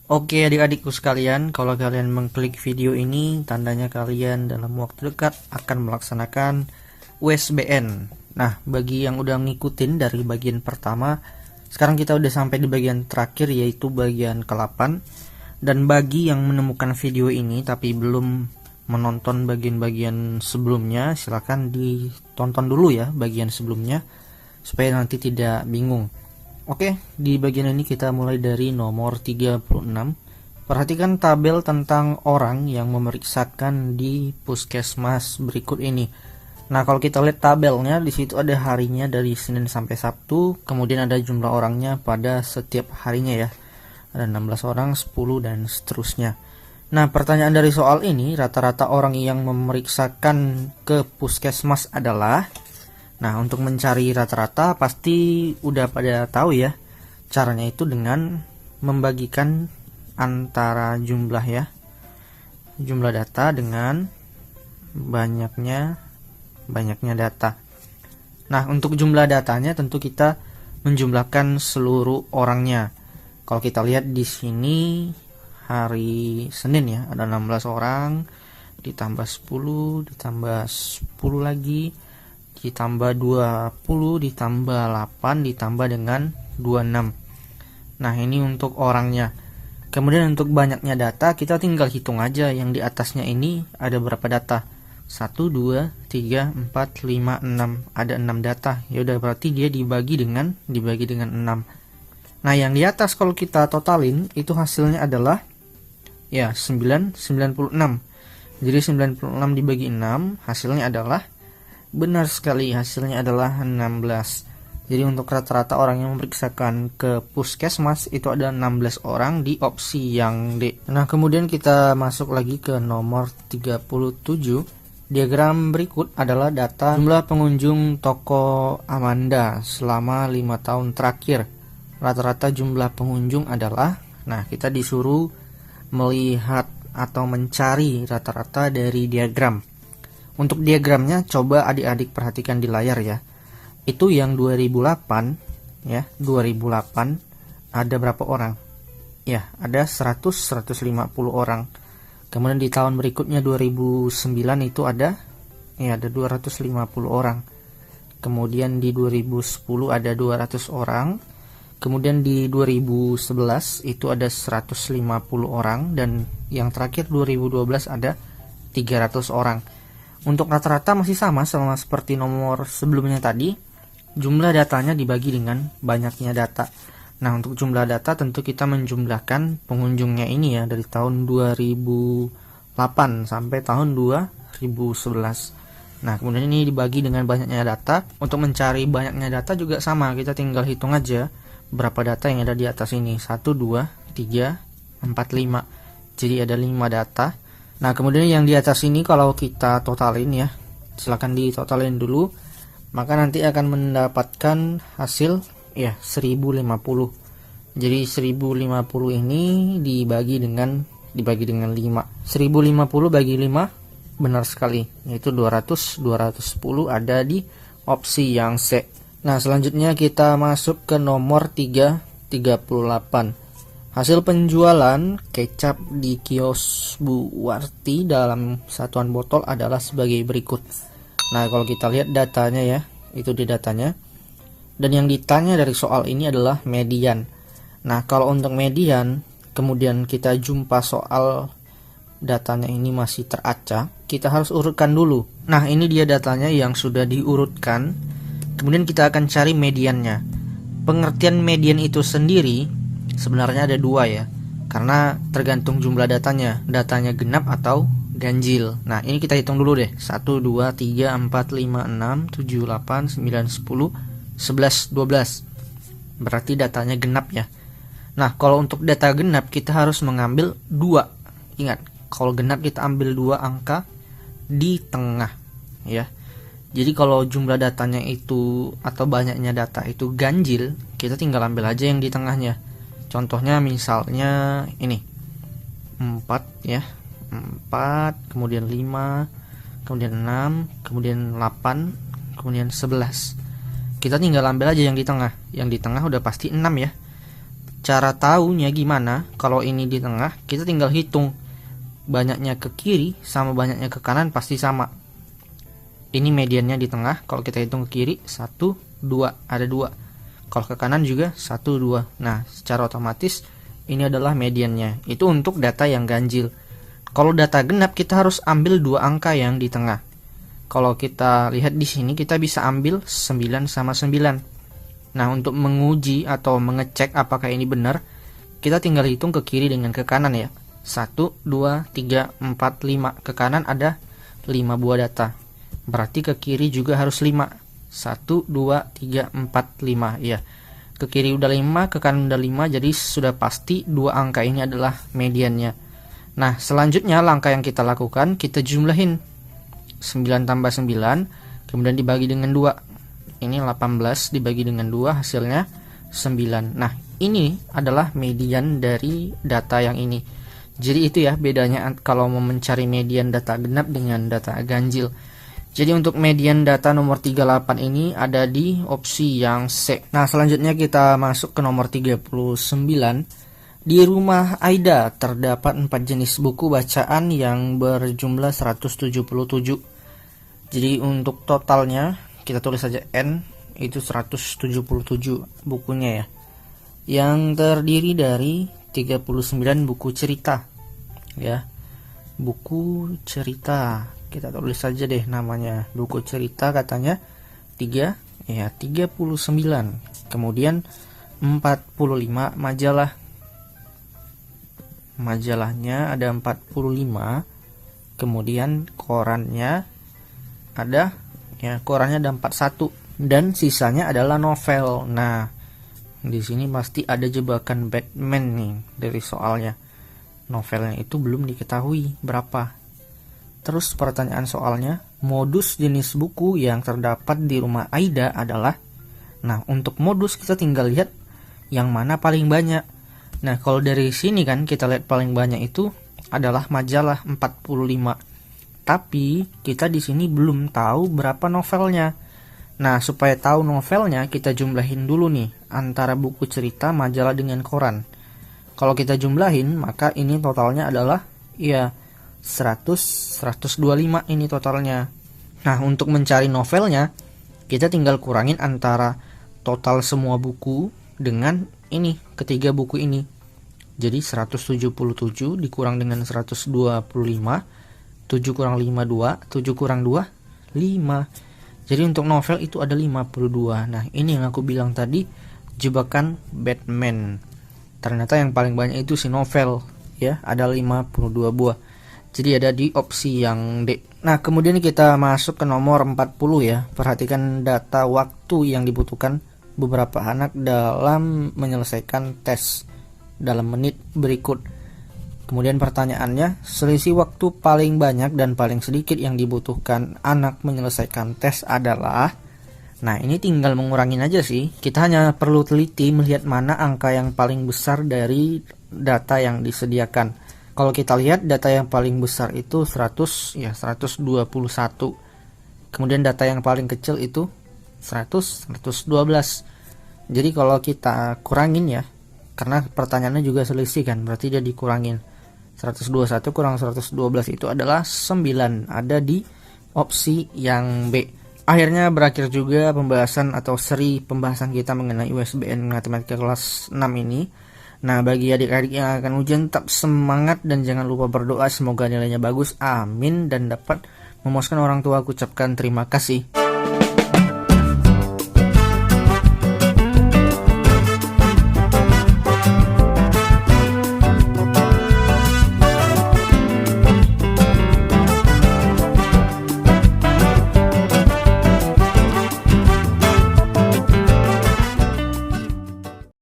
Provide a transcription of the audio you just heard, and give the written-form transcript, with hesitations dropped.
Oke adik-adikku sekalian, kalau kalian mengklik video ini, tandanya kalian dalam waktu dekat akan melaksanakan USBN. Nah, bagi yang udah ngikutin dari bagian pertama, sekarang kita udah sampai di bagian terakhir, yaitu bagian ke-8. Dan bagi yang menemukan video ini tapi belum menonton bagian-bagian sebelumnya, silahkan ditonton dulu ya bagian sebelumnya, supaya nanti tidak bingung. Oke, di bagian ini kita mulai dari nomor 36. Perhatikan tabel tentang orang yang memeriksakan di puskesmas berikut ini. Nah, kalau kita lihat tabelnya, di situ ada harinya dari Senin sampai Sabtu, kemudian ada jumlah orangnya pada setiap harinya ya. Ada 16 orang, 10 dan seterusnya. Nah, pertanyaan dari soal ini, rata-rata orang yang memeriksakan ke puskesmas adalah... Nah, untuk mencari rata-rata pasti udah pada tahu ya. Caranya itu dengan membagikan antara jumlah ya. Jumlah data dengan banyaknya data. Nah, untuk jumlah datanya tentu kita menjumlahkan seluruh orangnya. Kalau kita lihat di sini hari Senin ya, ada 16 orang ditambah 10 ditambah 10 lagi ditambah 20 ditambah 8 ditambah dengan 26. Nah, ini untuk orangnya. Kemudian untuk banyaknya data kita tinggal hitung aja, yang di atasnya ini ada berapa data. 1 2 3 4 5 6, ada 6 data. Ya udah, berarti dia dibagi dengan 6. Nah, yang di atas kalau kita totalin itu hasilnya adalah ya 96. Jadi 96 dibagi 6 hasilnya adalah, benar sekali, hasilnya adalah 16. Jadi untuk rata-rata orang yang memeriksakan ke puskesmas itu ada 16 orang di opsi yang D. Nah, kemudian kita masuk lagi ke nomor 37. Diagram berikut adalah data jumlah pengunjung toko Amanda selama 5 tahun terakhir. Rata-rata jumlah pengunjung adalah, nah kita disuruh melihat atau mencari rata-rata dari diagram. Untuk diagramnya coba adik-adik perhatikan di layar ya. Itu yang 2008 ya, 2008 ada berapa orang? Ya, ada 150 orang. Kemudian di tahun berikutnya 2009 itu ada 250 orang. Kemudian di 2010 ada 200 orang. Kemudian di 2011 itu ada 150 orang, dan yang terakhir 2012 ada 300 orang. Untuk rata-rata masih sama seperti nomor sebelumnya tadi, jumlah datanya dibagi dengan banyaknya data. Nah, untuk jumlah data tentu kita menjumlahkan pengunjungnya ini ya, dari tahun 2008 sampai tahun 2011. Nah, kemudian ini dibagi dengan banyaknya data. Untuk mencari banyaknya data juga sama, kita tinggal hitung aja berapa data yang ada di atas ini. 1, 2, 3, 4, 5. Jadi ada 5 data. Nah, kemudian yang di atas ini kalau kita totalin ya, silakan ditotalin dulu, maka nanti akan mendapatkan hasil ya 1050. Jadi 1050 ini dibagi dengan 5. 1050 bagi 5 benar sekali, yaitu 200. 210 ada di opsi yang C. Nah, selanjutnya kita masuk ke nomor 38. Hasil penjualan kecap di kios Bu Warti dalam satuan botol adalah sebagai berikut. Nah, kalau kita lihat datanya ya, itu di datanya. Dan yang ditanya dari soal ini adalah median. Nah, kalau untuk median, kemudian kita jumpa soal datanya ini masih teracak, kita harus urutkan dulu. Nah, ini dia datanya yang sudah diurutkan. Kemudian kita akan cari mediannya. Pengertian median itu sendiri sebenarnya ada 2 ya, karena tergantung jumlah datanya genap atau ganjil. Nah, ini kita hitung dulu deh. 1, 2, 3, 4, 5, 6, 7, 8, 9, 10, 11, 12. Berarti datanya genap ya. Nah, kalau untuk data genap kita harus mengambil 2. Ingat, kalau genap kita ambil 2 angka di tengah ya. Jadi kalau jumlah datanya itu atau banyaknya data itu ganjil, kita tinggal ambil aja yang di tengahnya. Contohnya misalnya ini 4 ya, 4, kemudian 5, kemudian 6, kemudian 8, kemudian 11. Kita tinggal ambil aja yang di tengah. Yang di tengah udah pasti 6 ya. cara taunya gimana? Kalau ini di tengah, kita tinggal hitung banyaknya ke kiri sama banyaknya ke kanan pasti sama. Ini mediannya di tengah, kalau kita hitung ke kiri 1, 2, ada 2. Kalau ke kanan juga 1, 2. Nah, secara otomatis ini adalah mediannya. Itu untuk data yang ganjil. Kalau data genap kita harus ambil 2 angka yang di tengah. Kalau kita lihat di sini kita bisa ambil 9 sama 9. Nah, untuk menguji atau mengecek apakah ini benar, kita tinggal hitung ke kiri dengan ke kanan ya. 1, 2, 3, 4, 5. Ke kanan ada 5 buah data. Berarti ke kiri juga harus 5. 1, 2, 3, 4, 5. Ya. Ke kiri udah 5, ke kanan udah 5, jadi sudah pasti 2 angka ini adalah mediannya. Nah, selanjutnya langkah yang kita lakukan, kita jumlahin 9 tambah 9, kemudian dibagi dengan 2. Ini 18 dibagi dengan 2 hasilnya 9. Nah, ini adalah median dari data yang ini. Jadi itu ya bedanya kalau mau mencari median data genap dengan data ganjil. Jadi untuk median data nomor 38 ini ada di opsi yang C. Nah, selanjutnya kita masuk ke nomor 39. Di rumah Aida terdapat 4 jenis buku bacaan yang berjumlah 177. Jadi untuk totalnya kita tulis saja N, itu 177 bukunya ya. Yang terdiri dari 39 buku cerita. Ya. Buku cerita. Kita tulis saja deh namanya. Buku cerita katanya 39. Kemudian 45 majalah. Majalahnya ada 45. Kemudian korannya ada korannya ada 41 dan sisanya adalah novel. Nah, di sini pasti ada jebakan Batman nih dari soalnya. Novelnya itu belum diketahui berapa. Terus pertanyaan soalnya, modus jenis buku yang terdapat di rumah Aida adalah. Nah, untuk modus kita tinggal lihat yang mana paling banyak. Nah, kalau dari sini kan kita lihat paling banyak itu adalah majalah 45. Tapi kita di sini belum tahu berapa novelnya. Nah, supaya tahu novelnya kita jumlahin dulu nih antara buku cerita, majalah dengan koran. Kalau kita jumlahin, maka ini totalnya adalah 125 ini totalnya. Nah, untuk mencari novelnya, kita tinggal kurangin antara total semua buku dengan ini, ketiga buku ini. Jadi 177 dikurang dengan 125. 7 kurang 5, 2. 7 kurang 2, 5. Jadi untuk novel itu ada 52. Nah, ini yang aku bilang tadi, jebakan Batman. Ternyata yang paling banyak itu si novel, ya, ada 52 buah. Jadi ada di opsi yang D. Nah, kemudian kita masuk ke nomor 40 ya. Perhatikan data waktu yang dibutuhkan beberapa anak dalam menyelesaikan tes dalam menit berikut. Kemudian pertanyaannya, selisih waktu paling banyak dan paling sedikit yang dibutuhkan anak menyelesaikan tes adalah. Nah, ini tinggal mengurangin aja sih. Kita hanya perlu teliti melihat mana angka yang paling besar dari data yang disediakan. Kalau kita lihat data yang paling besar itu 121. Kemudian data yang paling kecil itu 112. Jadi kalau kita kurangin ya, karena pertanyaannya juga selisih kan, berarti dia dikurangin. 121 kurang 112 itu adalah 9, ada di opsi yang B. Akhirnya berakhir juga pembahasan atau seri pembahasan kita mengenai USBN Matematika kelas 6 ini. Nah, bagi adik-adik yang akan ujian, tetap semangat dan jangan lupa berdoa semoga nilainya bagus, amin, dan dapat memuaskan orang tua. Aku ucapkan terima kasih.